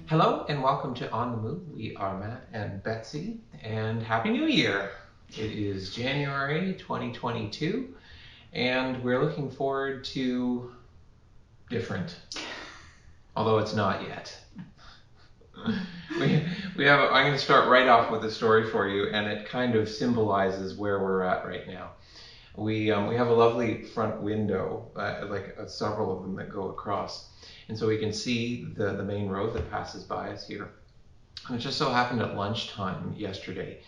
Hello and welcome to On the Move. We are Matt and Betsy, and Happy New Year! It is January 2022, and we're looking forward to different, although it's not yet. We have. I'm going to start right off with a story for you, and it kind of symbolizes where we're at right now. We have a lovely front window, several of them that go across, and so we can see the main road that passes by us here. And it just so happened at lunchtime yesterday,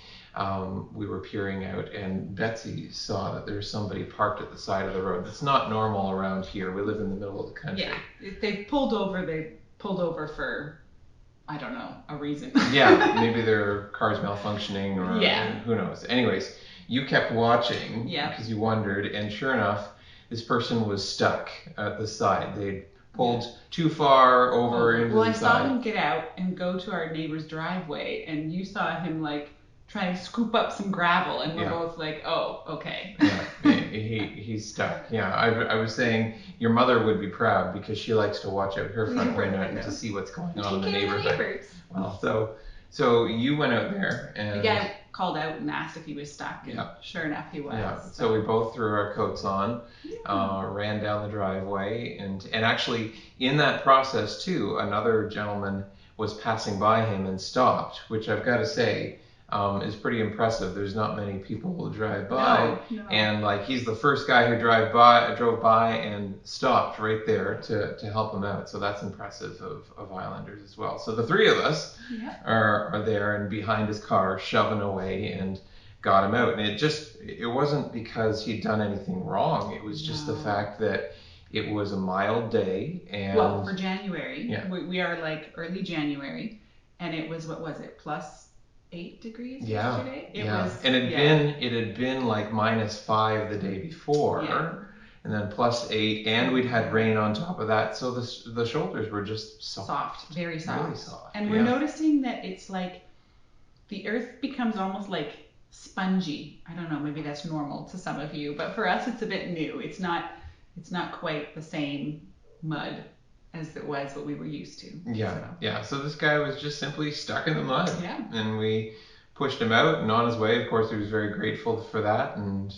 we were peering out, and Betsy saw that there's somebody parked at the side of the road. That's not normal around here. We live in the middle of the country. Yeah, if they pulled over for, I don't know, a reason. Yeah, maybe their car's malfunctioning or Yeah. who knows. Anyways, you kept watching because you wondered, and sure enough, this person was stuck at the side. They'd pulled too far over into Well, the I side. saw him get out and go to our neighbor's driveway, and you saw him like trying to scoop up some gravel, and we're both like, oh, okay. Yeah, he's stuck. Yeah, I was saying your mother would be proud because she likes to watch out her front window and to see what's going on in the neighborhood. Well, so you went out there and the guy called out and asked if he was stuck, and sure enough he was. Yeah, so we both threw our coats on, ran down the driveway, and actually in that process too, another gentleman was passing by him and stopped, which I've got to say is pretty impressive. There's not many people who drive by, and like he's the first guy who drove by and stopped right there to help him out. So that's impressive of Islanders as well. So the three of us are there and behind his car shoving away and got him out. And it wasn't because he'd done anything wrong. It was just the fact that it was a mild day. And well, for January, we are like early January, and it was, what was it, plus 8 degrees yesterday? It had been like -5 the day before, and then +8, and we'd had rain on top of that, so the shoulders were just soft, very soft. Really soft. And we're noticing that it's like the earth becomes almost like spongy. I don't know, maybe that's normal to some of you, but for us it's a bit new. It's not quite the same mud as it was what we were used to. So this guy was just simply stuck in the mud, and we pushed him out and on his way. Of course, he was very grateful for that, and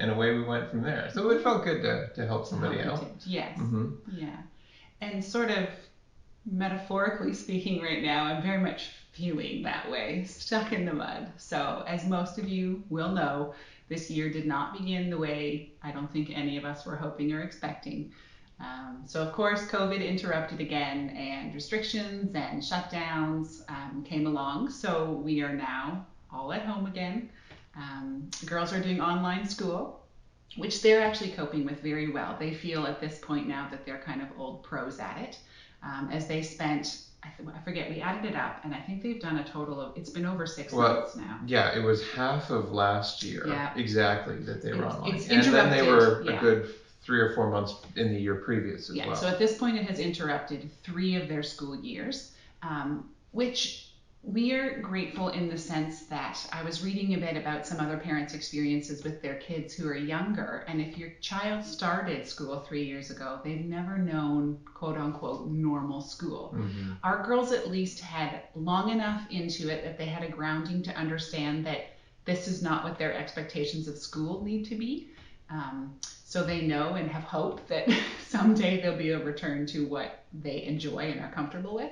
away we went from there. So it felt good to help somebody out. Yes. And sort of metaphorically speaking right now, I'm very much feeling that way, stuck in the mud. So as most of you will know, this year did not begin the way I don't think any of us were hoping or expecting. So of course, COVID interrupted again, and restrictions and shutdowns came along. So we are now all at home again. Girls are doing online school, which they're actually coping with very well. They feel at this point now that they're kind of old pros at it, as they spent, I forget, we added it up, and I think they've done a total of, it's been over 6 months now. Yeah, it was half of last year exactly that they were online. And then they were a good 3 or 4 months in the year previous as well. So at this point it has interrupted 3 of their school years, which we are grateful in the sense that I was reading a bit about some other parents' experiences with their kids who are younger, and if your child started school 3 years ago, they've never known quote unquote normal school. Our girls at least had long enough into it that they had a grounding to understand that this is not what their expectations of school need to be. So they know and have hope that someday there'll be a return to what they enjoy and are comfortable with.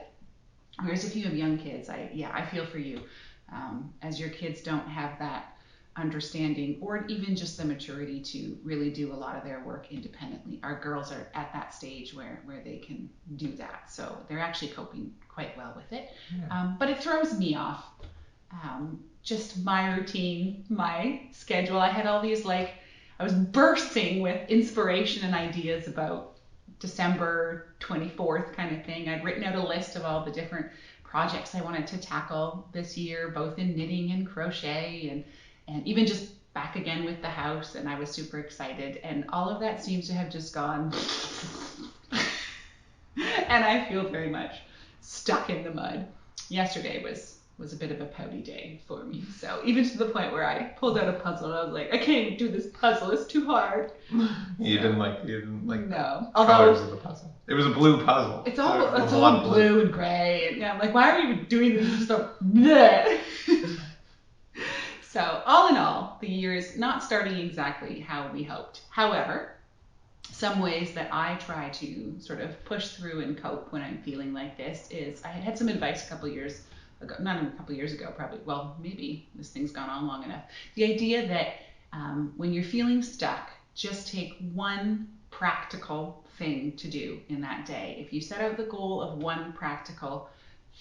Whereas if you have young kids, I feel for you, as your kids don't have that understanding or even just the maturity to really do a lot of their work independently. Our girls are at that stage where they can do that. So they're actually coping quite well with it. But it throws me off. Just my routine, my schedule. I had all these I was bursting with inspiration and ideas about December 24th kind of thing. I'd written out a list of all the different projects I wanted to tackle this year, both in knitting and crochet and even just back again with the house, and I was super excited, and all of that seems to have just gone and I feel very much stuck in the mud. Yesterday was was a bit of a pouty day for me. So even to the point where I pulled out a puzzle and I was like, I can't even do this puzzle. It's too hard. You didn't like no. the colors of the puzzle. It was a blue puzzle. It's all blue and gray, and I'm like, why are we even doing this stuff? Bleh. So all in all, the year is not starting exactly how we hoped. However, some ways that I try to sort of push through and cope when I'm feeling like this is I had some advice a couple years ago, not a couple years ago, probably, well, maybe this thing's gone on long enough. The idea that when you're feeling stuck, just take one practical thing to do in that day. If you set out the goal of one practical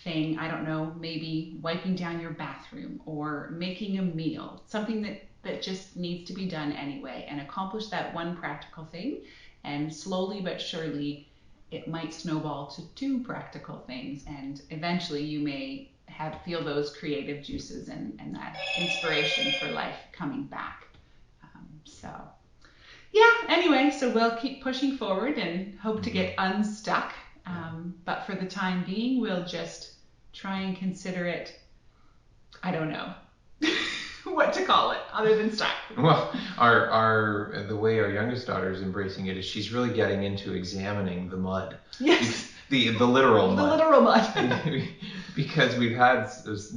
thing, I don't know, maybe wiping down your bathroom or making a meal, something that just needs to be done anyway, and accomplish that one practical thing, and slowly but surely it might snowball to two practical things, and eventually you may feel those creative juices and that inspiration for life coming back. So yeah, anyway, so we'll keep pushing forward and hope to get unstuck. But for the time being, we'll just try and consider it, I don't know what to call it other than stuck. Well, the way our youngest daughter is embracing it is she's really getting into examining the mud. Yes. The literal mud. The literal mud. Because we've had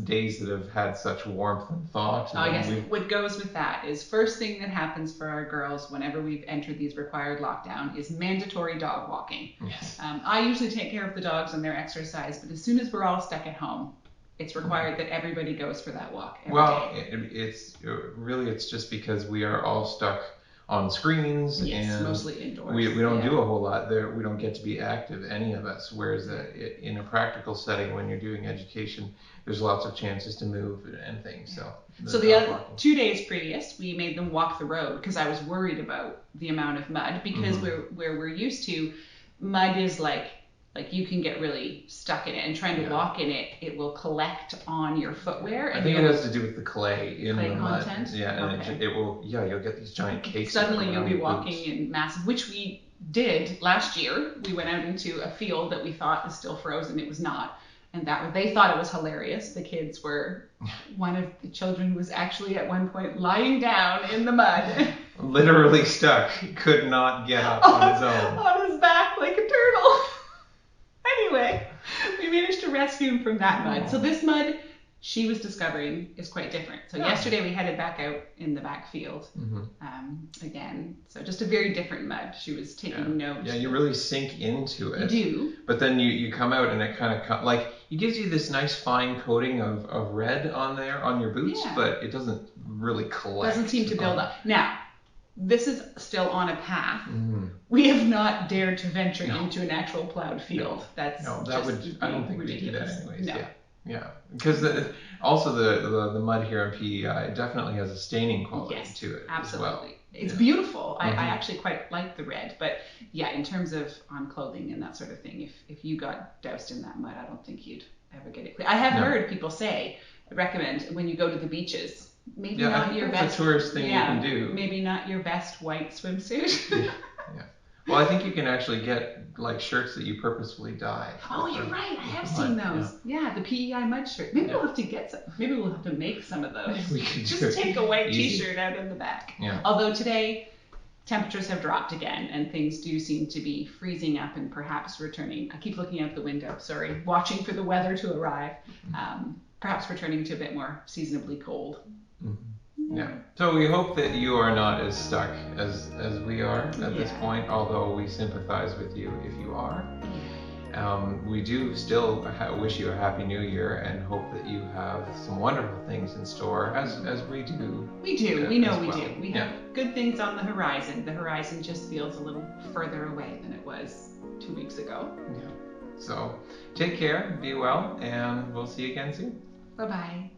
days that have had such warmth and thought. Oh, yes. What goes with that is first thing that happens for our girls whenever we've entered these required lockdown is mandatory dog walking. Yes. I usually take care of the dogs and their exercise, but as soon as we're all stuck at home, it's required that everybody goes for that walk every day. It's just because we are all stuck on screens, and mostly indoors. We don't do a whole lot there. We don't get to be active, any of us. Whereas in a practical setting, when you're doing education, there's lots of chances to move and things. So the other 2 days previous, we made them walk the road because I was worried about the amount of mud, because where we're used to, mud is like you can get really stuck in it, and trying to walk in it, it will collect on your footwear. I think it has to do with the clay in the mud. Content? Yeah, and it will. Yeah, you'll get these giant cakes. Suddenly you'll be walking in massive, which we did last year. We went out into a field that we thought was still frozen. It was not, and they thought it was hilarious. The kids were. One of the children was actually at one point lying down in the mud. Literally stuck. He could not get up on his own. On his back like a turtle. Anyway, we managed to rescue him from that mud. So this mud, she was discovering, is quite different. So yesterday we headed back out in the back field again. So just a very different mud. She was taking notes. Yeah, you really sink into it. You do. But then you come out and it kind of it gives you this nice fine coating of red on there on your boots, but it doesn't really collect. Doesn't seem to build up. Now, this is still on a path. We have not dared to venture into an actual plowed field. I don't think we do that anyways. No. Yeah, because also the mud here in PEI definitely has a staining quality to it. Absolutely. As well. It's beautiful. I actually quite like the red, but in terms of on clothing and that sort of thing, if you got doused in that mud, I don't think you'd ever get it clear. I have heard people recommend when you go to the beaches, maybe not your best. That's a tourist thing you can do. Maybe not your best white swimsuit. Yeah. Well, I think you can actually get shirts that you purposefully dye. Oh, you're right. I have seen those. Yeah, the PEI mud shirt. Maybe we'll have to get some. Maybe we'll have to make some of those. We could just take a white T-shirt out in the back. Yeah. Although today temperatures have dropped again and things do seem to be freezing up and perhaps returning. I keep looking out the window. Sorry, watching for the weather to arrive. Perhaps returning to a bit more seasonably cold. Yeah. So we hope that you are not as stuck as we are at this point, although we sympathize with you if you are. We do still wish you a happy new year and hope that you have some wonderful things in store, as we do. We do. We know we do. We have good things on the horizon. The horizon just feels a little further away than it was 2 weeks ago. Yeah. So take care, be well, and we'll see you again soon. Bye-bye.